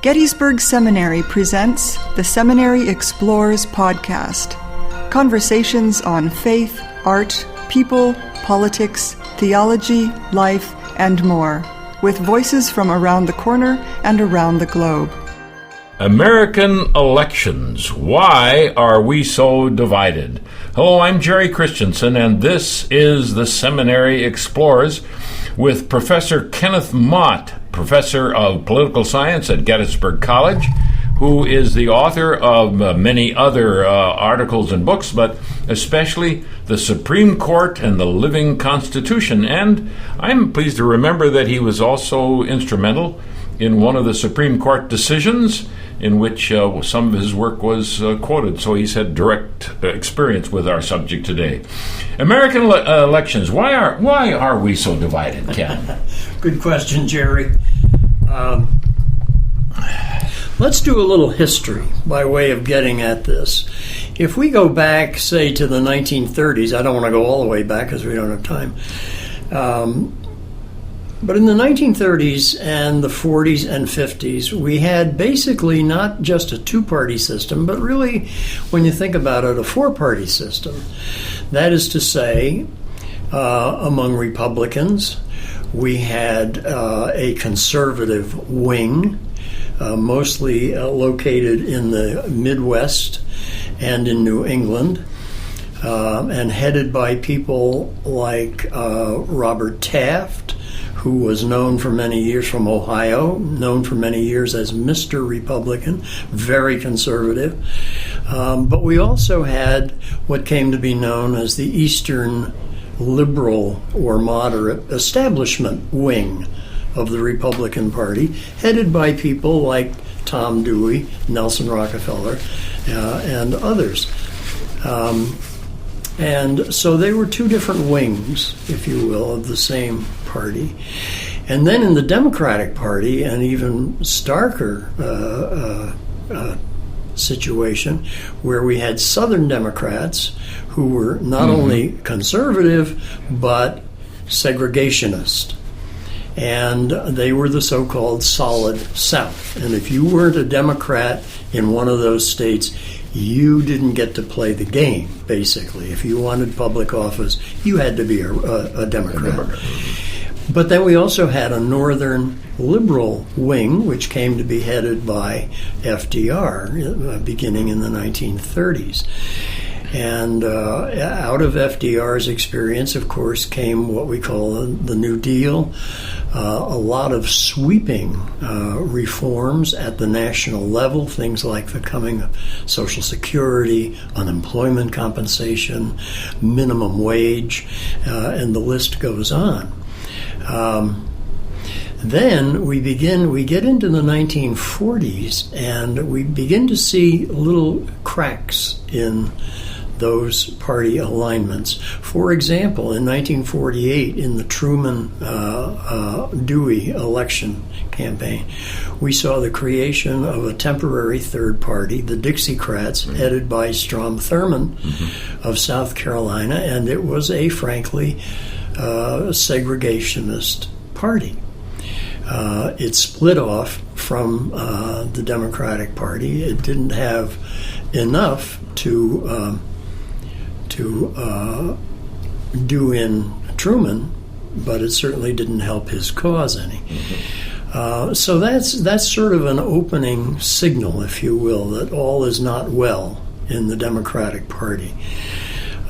Gettysburg Seminary presents the Seminary Explores podcast. Conversations on faith, art, people, politics, theology, life, and more, with voices from around the corner and around the globe. American elections. Why are we so divided? Hello, I'm Jerry Christensen, and this is the Seminary Explores with Professor Kenneth Mott, Professor of Political Science at Gettysburg College, who is the author of many other articles and books, but especially The Supreme Court and the Living Constitution. And I'm pleased to remember that he was also instrumental in one of the Supreme Court decisions in which some of his work was quoted. So he's had direct experience with our subject today. American elections. Why are we so divided, Ken? Good question, Jerry. Let's do a little history by way of getting at this. If we go back, say, to the 1930s, I don't want to go all the way back because we don't have time. But in the 1930s and the 40s and 50s, we had basically not just a two-party system, but really, when you think about it, a four-party system. That is to say, among Republicans, we had a conservative wing, mostly located in the Midwest and in New England, and headed by people like Robert Taft, who was known for many years from Ohio, known for many years as Mr. Republican, very conservative. But we also had what came to be known as the Eastern liberal or moderate establishment wing of the Republican Party, headed by people like Tom Dewey, Nelson Rockefeller, and others. And so they were two different wings, if you will, of the same party. And then in the Democratic Party, an even starker situation, where we had Southern Democrats who were not only conservative, but segregationist. And they were the so-called Solid South. And if you weren't a Democrat in one of those states, you didn't get to play the game, basically. If you wanted public office, you had to be a Democrat. But then we also had a northern liberal wing, which came to be headed by FDR, beginning in the 1930s. And out of FDR's experience, of course, came what we call the New Deal, a lot of sweeping reforms at the national level, things like the coming of Social Security, unemployment compensation, minimum wage, and the list goes on. Then we get into the 1940s, and we begin to see little cracks in those party alignments. For example, in 1948, in the Truman-Dewey election campaign, we saw the creation of a temporary third party, the Dixiecrats, headed by Strom Thurmond of South Carolina, and it was a, frankly, segregationist party. It split off from the Democratic Party. It didn't have enough to do in Truman, but it certainly didn't help his cause any. So that's sort of an opening signal, if you will, that all is not well in the Democratic Party.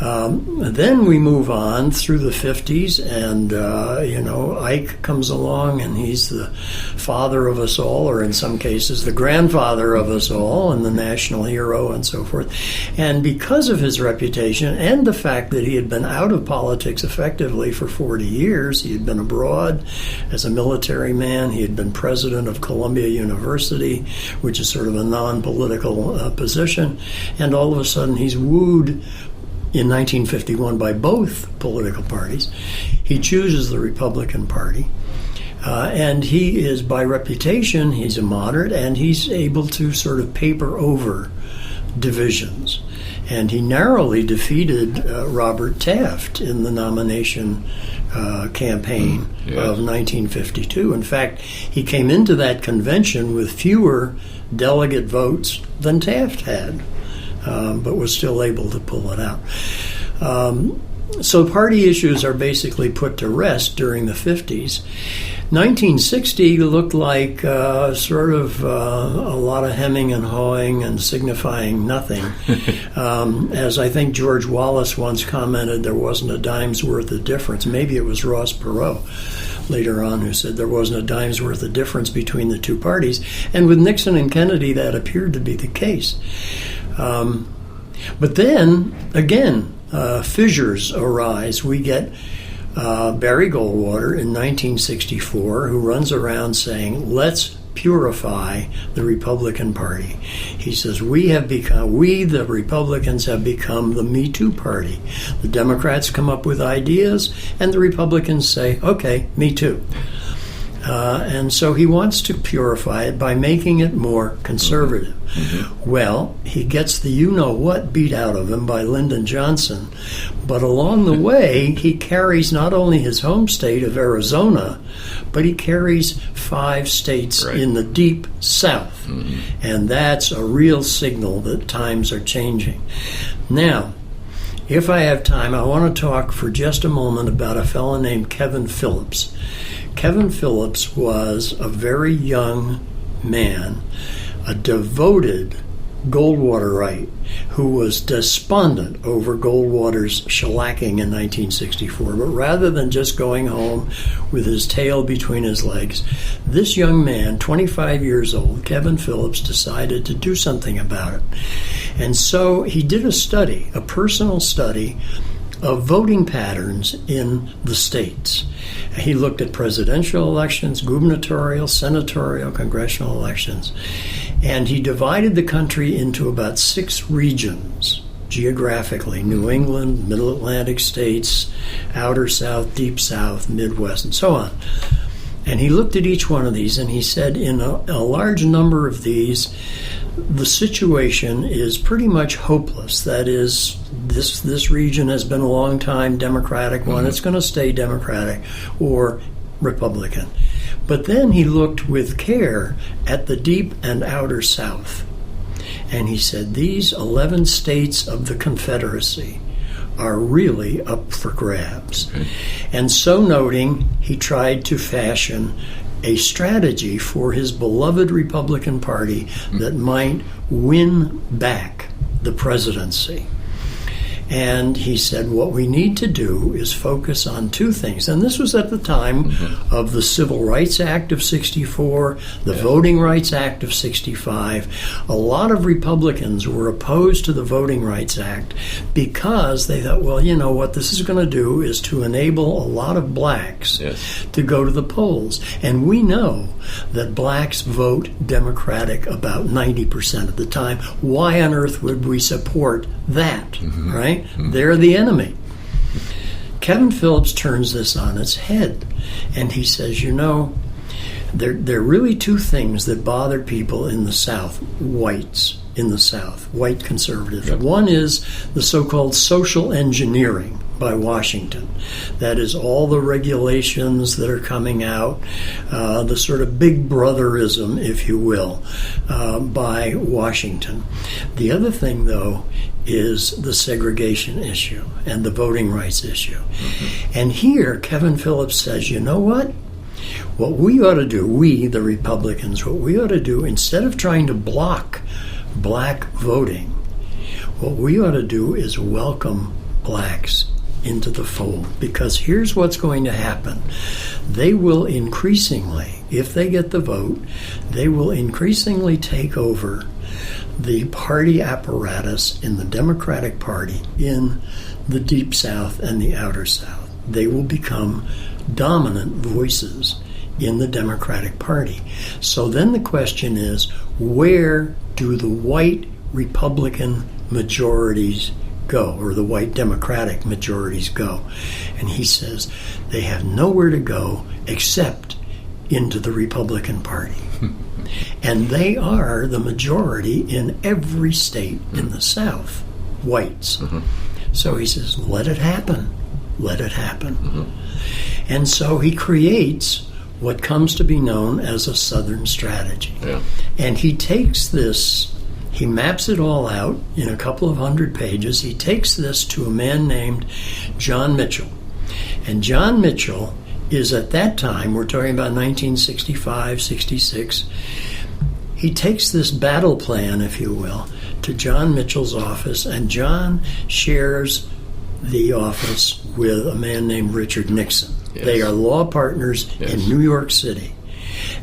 Then we move on through the 50s, and Ike comes along, and he's the father of us all, or in some cases the grandfather of us all, and the national hero and so forth. And because of his reputation and the fact that he had been out of politics effectively for 40 years, he had been abroad as a military man, he had been president of Columbia University, which is sort of a non-political position, and all of a sudden he's wooed in 1951 by both political parties. He chooses the Republican Party, and he is, by reputation, he's a moderate, and he's able to sort of paper over divisions. And he narrowly defeated Robert Taft in the nomination campaign of 1952. In fact, he came into that convention with fewer delegate votes than Taft had, but was still able to pull it out. So party issues are basically put to rest during the 50s. 1960 looked like sort of a lot of hemming and hawing and signifying nothing. As I think George Wallace once commented, there wasn't a dime's worth of difference. Maybe it was Ross Perot later on who said there wasn't a dime's worth of difference between the two parties. And with Nixon and Kennedy, that appeared to be the case. But then, again, fissures arise. We get Barry Goldwater in 1964, who runs around saying, let's purify the Republican Party. He says, we, the Republicans, have become the Me Too party. The Democrats come up with ideas, and the Republicans say, okay, me too. And so he wants to purify it by making it more conservative. Mm-hmm. Well, he gets the you-know-what beat out of him by Lyndon Johnson. But along the way, he carries not only his home state of Arizona, but he carries 5 states in the deep South. Mm-hmm. And that's a real signal that times are changing. Now, if I have time, I want to talk for just a moment about a fellow named Kevin Phillips. Kevin Phillips was a very young man, a devoted Goldwaterite who was despondent over Goldwater's shellacking in 1964. But rather than just going home with his tail between his legs, this young man, 25 years old, Kevin Phillips, decided to do something about it. And so he did a study, a personal study, of voting patterns in the states. He looked at presidential elections, gubernatorial, senatorial, congressional elections, and he divided the country into about 6 regions geographically: New England, Middle Atlantic states, Outer South, Deep South, Midwest, and so on. And he looked at each one of these and he said, in a large number of these, the situation is pretty much hopeless. That is, this region has been a long time Democratic one. Mm-hmm. It's going to stay Democratic or Republican. But then he looked with care at the deep and outer South. And he said, these 11 states of the Confederacy are really up for grabs. Okay. And so noting, he tried to fashion a strategy for his beloved Republican Party that might win back the presidency. And he said, what we need to do is focus on 2 things. And this was at the time of the Civil Rights Act of 64, the Voting Rights Act of 65. A lot of Republicans were opposed to the Voting Rights Act because they thought, well, you know what this is going to do is to enable a lot of blacks to go to the polls. And we know that blacks vote Democratic about 90% of the time. Why on earth would we support that, right? They're the enemy. Kevin Phillips turns this on its head, and he says, you know, there are really 2 things that bother people in the South, whites in the South, white conservatives. Yep. One is the so-called social engineering by Washington. That is all the regulations that are coming out, the sort of big brotherism, if you will, by Washington. The other thing, though, is the segregation issue and the voting rights issue. Mm-hmm. And here, Kevin Phillips says, you know what? What we ought to do, we, the Republicans, what we ought to do, instead of trying to block black voting, what we ought to do is welcome blacks into the fold. Because here's what's going to happen. They will increasingly, if they get the vote, they will increasingly take over the party apparatus in the Democratic Party in the Deep South and the Outer South. They will become dominant voices in the Democratic Party. So then the question is, where do the white Republican majorities go, or the white Democratic majorities go? And he says they have nowhere to go except into the Republican Party. And they are the majority in every state in the South, whites. Mm-hmm. So he says, let it happen. Let it happen. Mm-hmm. And so he creates what comes to be known as a Southern strategy. Yeah. And he takes this, he maps it all out in a couple of 100 pages. He takes this to a man named John Mitchell. And John Mitchell is, at that time, we're talking about 1965, 66, he takes this battle plan, if you will, to John Mitchell's office, and John shares the office with a man named Richard Nixon. Yes. They are law partners in New York City.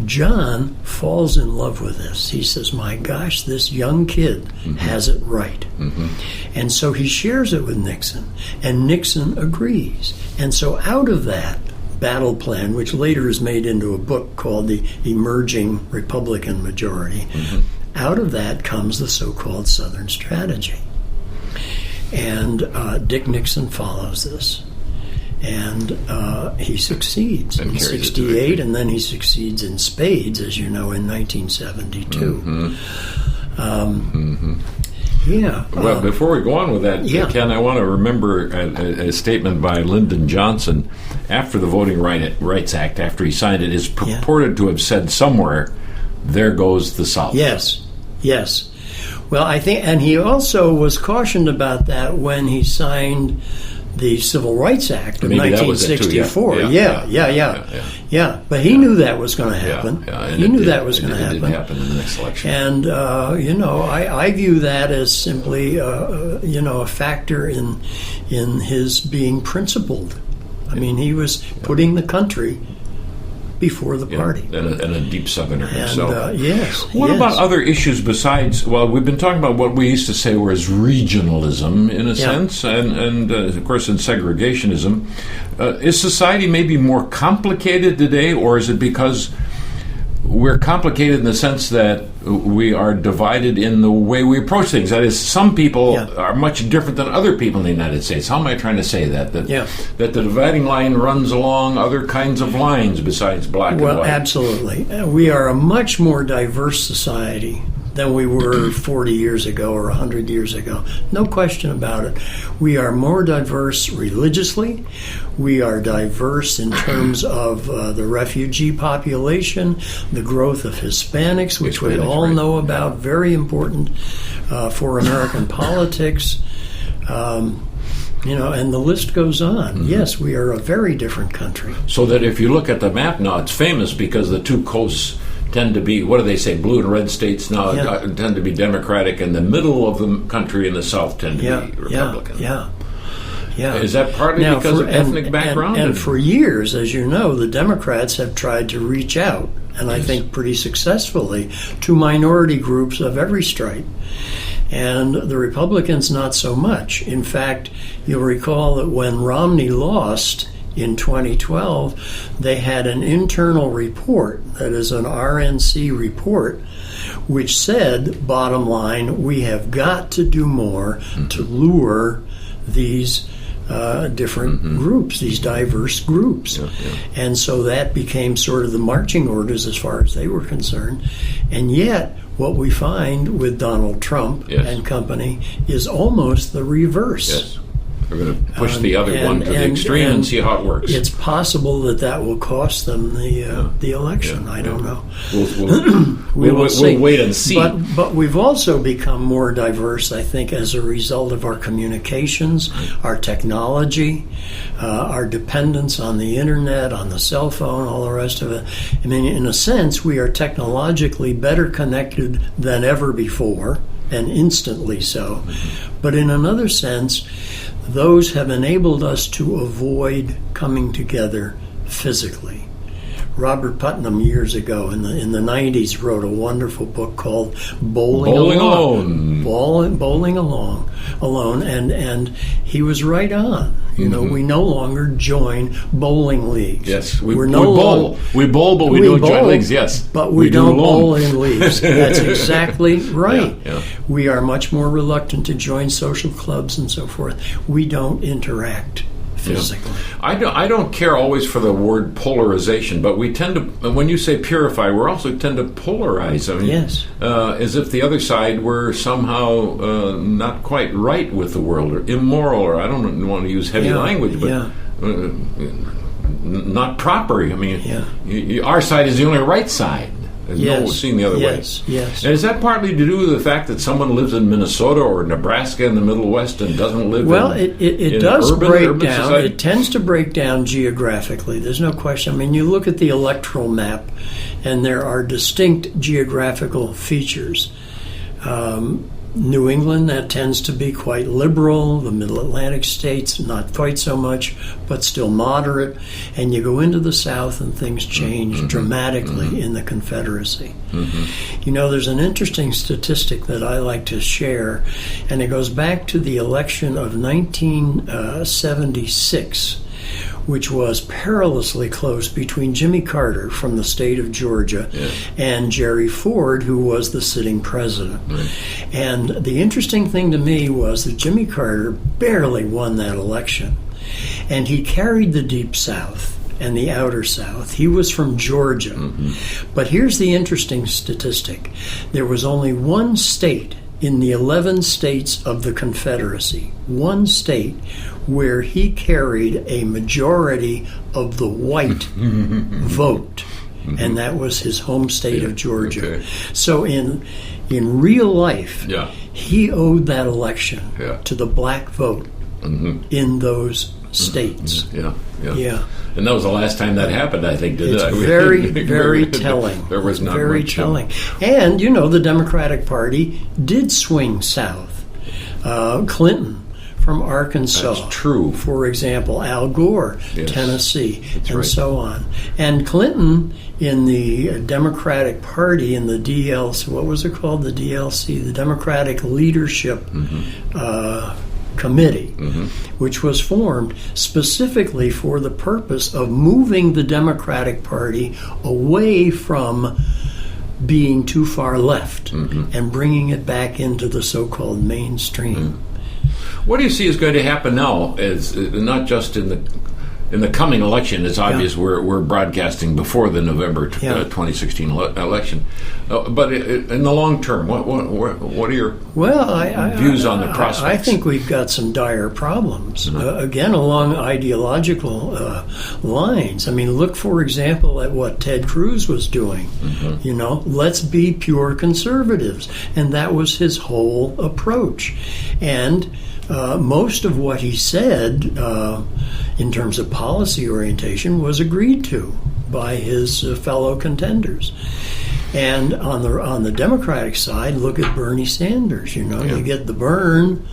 John falls in love with this. He says, my gosh, this young kid has it right. And so he shares it with Nixon, and Nixon agrees. And so out of that battle plan, which later is made into a book called The Emerging Republican Majority, out of that comes the so-called Southern Strategy. And Dick Nixon follows this. And he succeeds in 68, and then he succeeds in spades, as you know, in 1972. Yeah. Well, before we go on with that, Ken, I want to remember a statement by Lyndon Johnson after the Voting Rights Act, after he signed it, is purported to have said somewhere, "There goes the South." Yes. Well, I think, and he also was cautioned about that when he signed the Civil Rights Act of 1964. Yeah. But he knew that was going to happen. He knew that was going to happen. It did happen in the next election. And I view that as simply a factor in his being principled. I mean, he was putting the country before the party. And a deep Southerner himself. What about other issues besides, well, we've been talking about what we used to say was regionalism, in a sense, and of course in segregationism. Is society maybe more complicated today, or is it because we're complicated in the sense that we are divided in the way we approach things? That is, some people are much different than other people in the United States. How am I trying to say that? That the dividing line runs along other kinds of lines besides black and white? Well, absolutely. We are a much more diverse society than we were 40 years ago or 100 years ago. No question about it. We are more diverse religiously. We are diverse in terms of the refugee population, the growth of Hispanics, which we all know about, very important for American politics. And the list goes on. Yes, we are a very different country. So that if you look at the map now, it's famous because the two coasts tend to be, what do they say, blue and red states now tend to be Democratic, and the middle of the country in the South tend to be Republican. Is that partly because of ethnic background? And for years, as you know, the Democrats have tried to reach out, and I think pretty successfully, to minority groups of every stripe. And the Republicans, not so much. In fact, you'll recall that when Romney lost in 2012, they had an internal report, that is an RNC report, which said, bottom line, we have got to do more to lure these different groups, these diverse groups. And so that became sort of the marching orders as far as they were concerned. And yet, what we find with Donald Trump and company is almost the reverse. We're going to push the other one to the extreme and see how it works. It's possible that will cost them the election. I don't know. We'll wait and see. But we've also become more diverse, I think, as a result of our communications, our technology, our dependence on the internet, on the cell phone, all the rest of it. I mean, in a sense, we are technologically better connected than ever before, and instantly so. But in another sense, those have enabled us to avoid coming together physically. Robert Putnam years ago in the 90s wrote a wonderful book called Bowling Alone. Bowling Alone, and he was right on. You know, we no longer join bowling leagues. Yes, we bowl. We bowl, but we don't join leagues. Yes, but we don't bowl in leagues. That's exactly right. We are much more reluctant to join social clubs and so forth. We don't interact physically. I don't care always for the word polarization, but we tend to, when you say purify, we also tend to polarize. I mean, as if the other side were somehow not quite right with the world, or immoral, or I don't want to use heavy language, but not proper. I mean, Yeah. Our side is the only right side. There's no seeing the other way. Yes. And is that partly to do with the fact that someone lives in Minnesota or Nebraska in the Middle West and doesn't live it does break down. Society? It tends to break down geographically. There's no question. I mean, you look at the electoral map, and there are distinct geographical features. New England, that tends to be quite liberal. The Middle Atlantic states, not quite so much, but still moderate. And you go into the South and things change dramatically in the Confederacy. You know, there's an interesting statistic that I like to share, and it goes back to the election of 1976, which was perilously close between Jimmy Carter from the state of Georgia and Jerry Ford, who was the sitting president. Right. And the interesting thing to me was that Jimmy Carter barely won that election. And he carried the Deep South and the Outer South. He was from Georgia. But here's the interesting statistic. There was only one state in the 11 states of the Confederacy, one state where he carried a majority of the white vote, and that was his home state of Georgia. Okay. So in real life, he owed that election to the black vote in those states. Yeah. Yeah. And that was the last time that happened, I think, It's very, very telling. There was not very much telling. And, you know, the Democratic Party did swing south. Clinton from Arkansas. That's true. For example, Al Gore, Tennessee, and so on. And Clinton in the Democratic Party, in the DLC, what was it called? The DLC, the Democratic Leadership Committee, which was formed specifically for the purpose of moving the Democratic Party away from being too far left and bringing it back into the so-called mainstream. What do you see is going to happen now? Is not just in the coming election. It's obvious we're broadcasting before the November 2016 election, but in the long term, what are your views on the prospects? I think we've got some dire problems again along ideological lines. I mean, look for example at what Ted Cruz was doing. You know, let's be pure conservatives, and that was his whole approach. And most of what he said in terms of policy orientation was agreed to by his fellow contenders. And on the Democratic side, look at Bernie Sanders. You know, you get the burn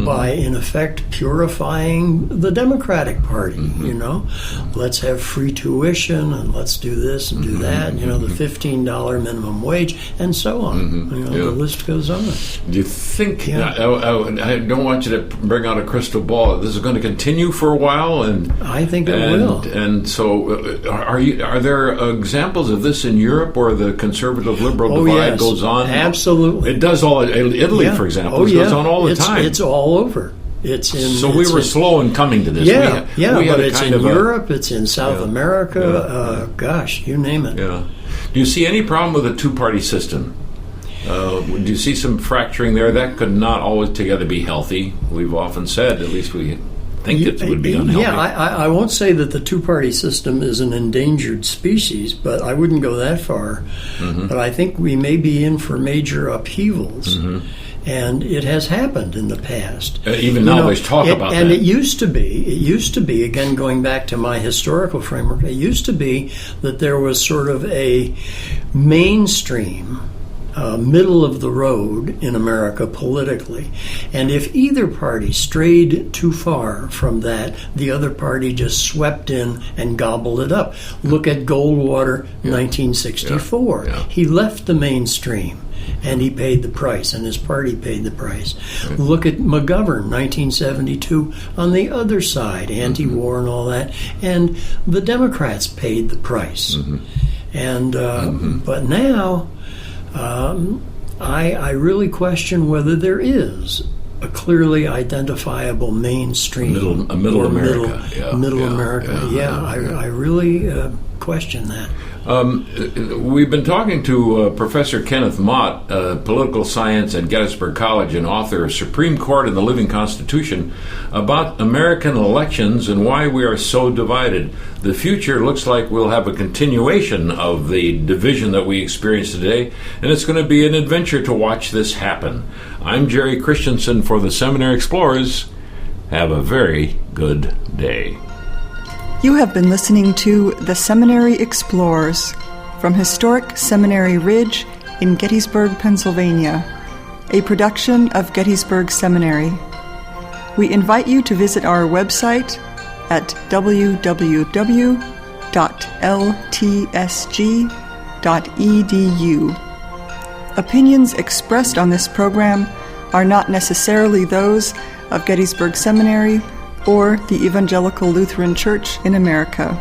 by, in effect, purifying the Democratic Party. You know, let's have free tuition and let's do this and do that. You know, the $15 minimum wage and so on. You know, the list goes on. Do you think? I don't want you to bring out a crystal ball. This is going to continue for a while, and I think it will. And so, are there examples of this in Europe? Or the conservative-liberal divide goes on? Absolutely. It does all. Italy, for example, it goes on all the time. It's all over. We were slow in coming to this. But it's in Europe, it's in South America, gosh, you name it. Yeah. Do you see any problem with a two-party system? Do you see some fracturing there? That could not always together be healthy. We've often said, at least we think it would be unhealthy. Yeah, I won't say that the two-party system is an endangered species, but I wouldn't go that far. But I think we may be in for major upheavals. And it has happened in the past. Even now there's talk about that. And it used to be, again, going back to my historical framework, it used to be that there was sort of a mainstream, middle of the road in America politically. And if either party strayed too far from that, the other party just swept in and gobbled it up. Look at Goldwater, 1964. He left the mainstream. And he paid the price, and his party paid the price. Look at McGovern, 1972, on the other side, anti-war and all that, and the Democrats paid the price. And but now, I really question whether there is a clearly identifiable mainstream middle America. I really question that. We've been talking to Professor Kenneth Mott, political science at Gettysburg College and author of Supreme Court and the Living Constitution, about American elections and why we are so divided. The future looks like we'll have a continuation of the division that we experience today, and it's going to be an adventure to watch this happen. I'm Jerry Christensen for the Seminary Explorers. Have a very good day. You have been listening to The Seminary Explorers from historic Seminary Ridge in Gettysburg, Pennsylvania, a production of Gettysburg Seminary. We invite you to visit our website at www.ltsg.edu. Opinions expressed on this program are not necessarily those of Gettysburg Seminary or the Evangelical Lutheran Church in America.